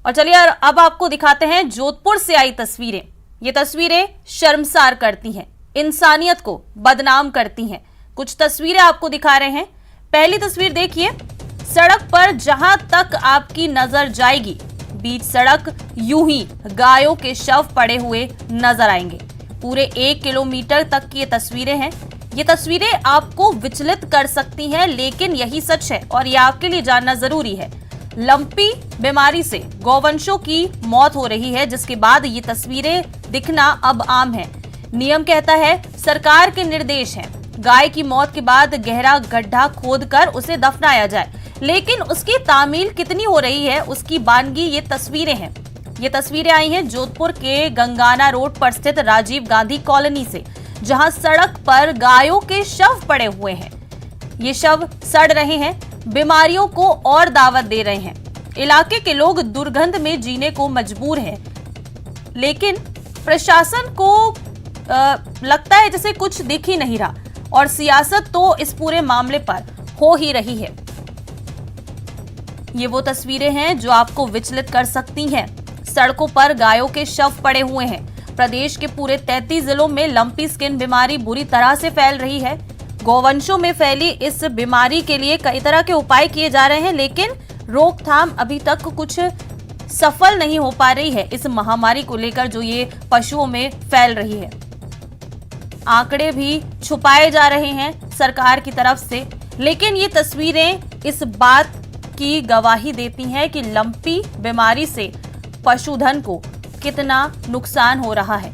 और चलिए अब आपको दिखाते हैं जोधपुर से आई तस्वीरें। ये तस्वीरें शर्मसार करती हैं, इंसानियत को बदनाम करती हैं। कुछ तस्वीरें आपको दिखा रहे हैं। पहली तस्वीर देखिए, सड़क पर जहां तक आपकी नजर जाएगी बीच सड़क यूं ही गायों के शव पड़े हुए नजर आएंगे। पूरे 1 किलोमीटर तक की ये तस्वीरें हैं। ये तस्वीरें आपको विचलित कर सकती हैं, लेकिन यही सच है और ये आपके लिए जानना जरूरी है। लंपी बीमारी से गौवंशों की मौत हो रही है, जिसके बाद ये तस्वीरें दिखना अब आम है। नियम कहता है, सरकार के निर्देश हैं, गाय की मौत के बाद गहरा गड्ढा खोदकर उसे दफनाया जाए, लेकिन उसकी तामील कितनी हो रही है उसकी बानगी ये तस्वीरें हैं। ये तस्वीरें आई हैं जोधपुर के गंगाना रोड पर स्थित राजीव गांधी कॉलोनी से, जहां सड़क पर गायों के शव पड़े हुए हैं। ये शव सड़ रहे हैं, बीमारियों को और दावत दे रहे हैं। इलाके के लोग दुर्गंध में जीने को मजबूर हैं, लेकिन प्रशासन को लगता है जैसे कुछ दिख ही नहीं रहा और सियासत तो इस पूरे मामले पर हो ही रही है। ये वो तस्वीरें हैं जो आपको विचलित कर सकती हैं। सड़कों पर गायों के शव पड़े हुए हैं। प्रदेश के पूरे 33 जिलों में लंपी स्किन बीमारी बुरी तरह से फैल रही है। गौवंशों में फैली इस बीमारी के लिए कई तरह के उपाय किए जा रहे हैं, लेकिन रोकथाम अभी तक कुछ सफल नहीं हो पा रही है इस महामारी को लेकर जो ये पशुओं में फैल रही है। आंकड़े भी छुपाए जा रहे हैं सरकार की तरफ से, लेकिन ये तस्वीरें इस बात की गवाही देती हैं कि लंपी बीमारी से पशुधन को कितना नुकसान हो रहा है।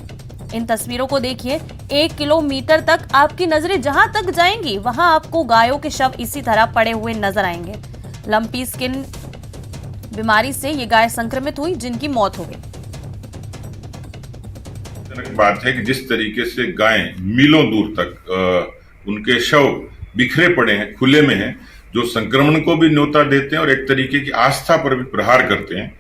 इन तस्वीरों को देखिए, 1 किलोमीटर तक आपकी नजरें जहां तक जाएंगी वहां आपको गायों के शव इसी तरह पड़े हुए नजर आएंगे। लंपी स्किन बीमारी से ये गाय संक्रमित हुई, जिनकी मौत हो गई। बात है कि जिस तरीके से गायें मीलों दूर तक उनके शव बिखरे पड़े हैं, खुले में हैं, जो संक्रमण को भी न्योता देते हैं और एक तरीके की आस्था पर भी प्रहार करते हैं।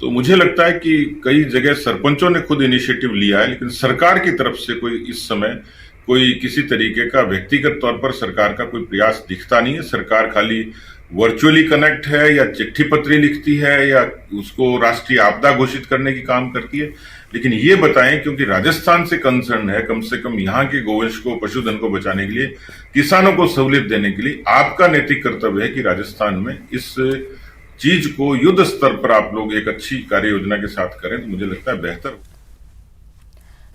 तो मुझे लगता है कि कई जगह सरपंचों ने खुद इनिशिएटिव लिया है, लेकिन सरकार की तरफ से कोई इस समय कोई किसी तरीके का व्यक्तिगत तौर पर सरकार का कोई प्रयास दिखता नहीं है। सरकार खाली वर्चुअली कनेक्ट है या चिट्ठी पत्री लिखती है या उसको राष्ट्रीय आपदा घोषित करने की काम करती है। लेकिन ये बताएं, क्योंकि राजस्थान से कंसर्न है, कम से कम यहाँ के गोवंश को, पशुधन को बचाने के लिए, किसानों को सहूलियत देने के लिए आपका नैतिक कर्तव्य है कि राजस्थान में इस चीज को युद्ध स्तर पर आप लोग एक अच्छी कार्य योजना के साथ करें, तो मुझे लगता है बेहतर।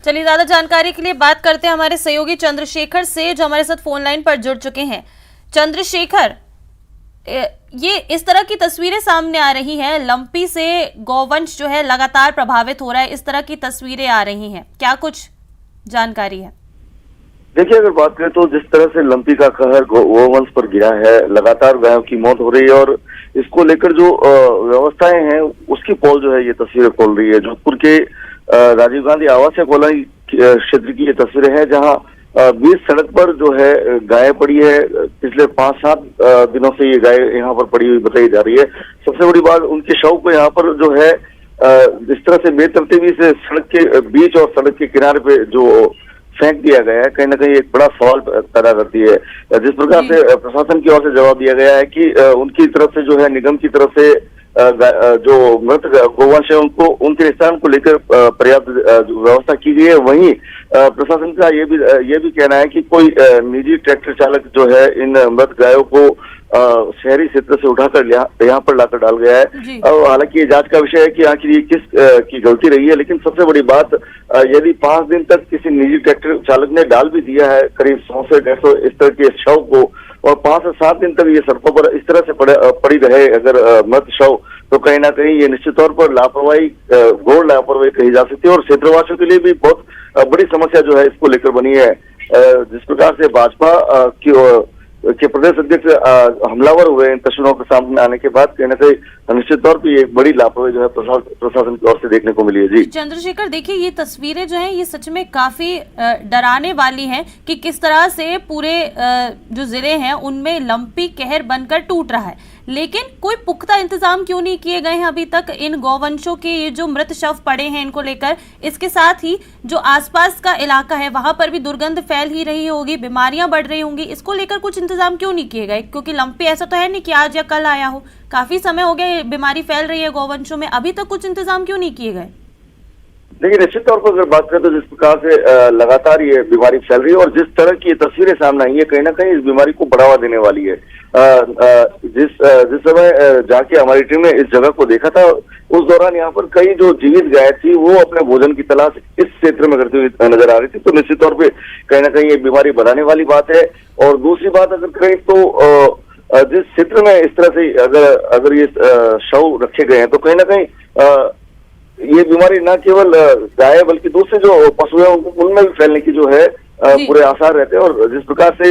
चलिए, ज्यादा जानकारी के लिए बात करते हैं हमारे सहयोगी चंद्रशेखर से, जो हमारे साथ फोन लाइन पर जुड़ चुके हैं। चंद्रशेखर, ये इस तरह की तस्वीरें सामने आ रही हैं, लंपी से गौवंश जो है लगातार प्रभावित हो रहा है, इस तरह की तस्वीरें आ रही हैं, क्या कुछ जानकारी है? देखिए, अगर बात करें तो जिस तरह से लंपी का कहर गौवंश पर गिरा है, लगातार गायों की मौत हो रही है और इसको लेकर जो व्यवस्थाएं हैं उसकी पोल जो है ये तस्वीरें खोल रही है। जोधपुर के राजीव गांधी आवासीय कॉलोनी क्षेत्र की ये तस्वीरें हैं, जहां बीच सड़क पर जो है गाय पड़ी है। पिछले 5-7 दिनों से ये गाय यहाँ पर पड़ी हुई बताई जा रही है। सबसे बड़ी बात, उनके शव को यहाँ पर जो है जिस तरह से बेतरतीबी से सड़क के बीच और सड़क के किनारे पे जो फेंक दिया गया है, कहीं ना कहीं एक बड़ा सवाल पैदा करती है। जिस प्रकार से प्रशासन की ओर से जवाब दिया गया है कि उनकी तरफ से जो है निगम की तरफ से जो मृत गौवंश है उनको उनके निस्तारण को लेकर पर्याप्त व्यवस्था की गई है। वहीं प्रशासन का ये भी कहना है कि कोई निजी ट्रैक्टर चालक जो है इन मृत गायों को शहरी क्षेत्र से उठाकर यहाँ पर लाकर डाल गया है। हालांकि ये जांच का विषय है कि आखिर ये किस की गलती रही है, लेकिन सबसे बड़ी बात, यदि 5 दिन तक किसी निजी ट्रैक्टर चालक ने डाल भी दिया है करीब 100 से 150 इस तरह के शव को, और 5 से 7 दिन तक ये सड़कों पर इस तरह से पड़ी रहे अगर मृत शव, तो कहीं ना कहीं ये निश्चित तौर पर लापरवाही, घोर लापरवाही कही जा सकती है और क्षेत्रवासियों के लिए भी बहुत बड़ी समस्या जो है इसको लेकर बनी है। जिस प्रकार से भाजपा के प्रदेश अध्यक्ष हमलावर हुए इन तस्वीरों के सामने आने के बाद, कहने से निश्चित तौर पर एक बड़ी लापरवाही जो है प्रशासन की ओर से देखने को मिली है। जी चंद्रशेखर, देखिए ये तस्वीरें जो हैं ये सच में काफी डराने वाली हैं कि किस तरह से पूरे जो जिले हैं उनमें लंपी कहर बनकर टूट रहा है। लेकिन कोई पुख्ता इंतजाम क्यों नहीं किए गए हैं अभी तक इन गौवंशों के ये जो मृत शव पड़े हैं इनको लेकर? इसके साथ ही जो आसपास का इलाका है वहां पर भी दुर्गंध फैल ही रही होगी, बीमारियां बढ़ रही होंगी, इसको लेकर कुछ इंतजाम क्यों नहीं किए गए? क्योंकि लंपी ऐसा तो है नहीं कि आज या कल आया हो, काफी समय हो गया बीमारी फैल रही है गौवंशों में, अभी तक कुछ इंतजाम क्यों नहीं किए गए? देखिए, निश्चित तौर पर अगर बात करें तो जिस प्रकार से लगातार ये बीमारी फैल रही है और जिस तरह की तस्वीरें सामने आई है, कहीं ना कहीं इस बीमारी को बढ़ावा देने वाली है। जिस समय जाके हमारी टीम ने इस जगह को देखा था, उस दौरान यहाँ पर कई जो जीवित गाय थी वो अपने भोजन की तलाश इस क्षेत्र में करती हुई नजर आ रही थी। तो निश्चित तौर पर कहीं ना कहीं ये बीमारी बढ़ाने वाली बात है। और दूसरी बात अगर करें तो जिस क्षेत्र में इस तरह से अगर ये शव रखे गए हैं तो कहीं ना कहीं ये बीमारी न केवल गाय बल्कि दूसरे जो पशु है उनमें भी फैलने की जो है पूरे आसार रहते हैं। और जिस प्रकार से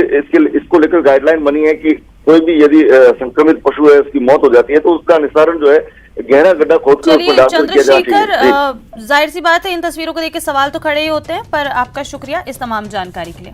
इसको लेकर गाइडलाइन बनी है कि कोई भी यदि संक्रमित पशु है उसकी मौत हो जाती है तो उसका निस्तारण जो है गहरा गड्ढा खोदकर उसको डालकर किया जाता है। जाहिर सी बात है इन तस्वीरों को देख के सवाल तो खड़े ही होते हैं, पर आपका शुक्रिया इस तमाम जानकारी के लिए।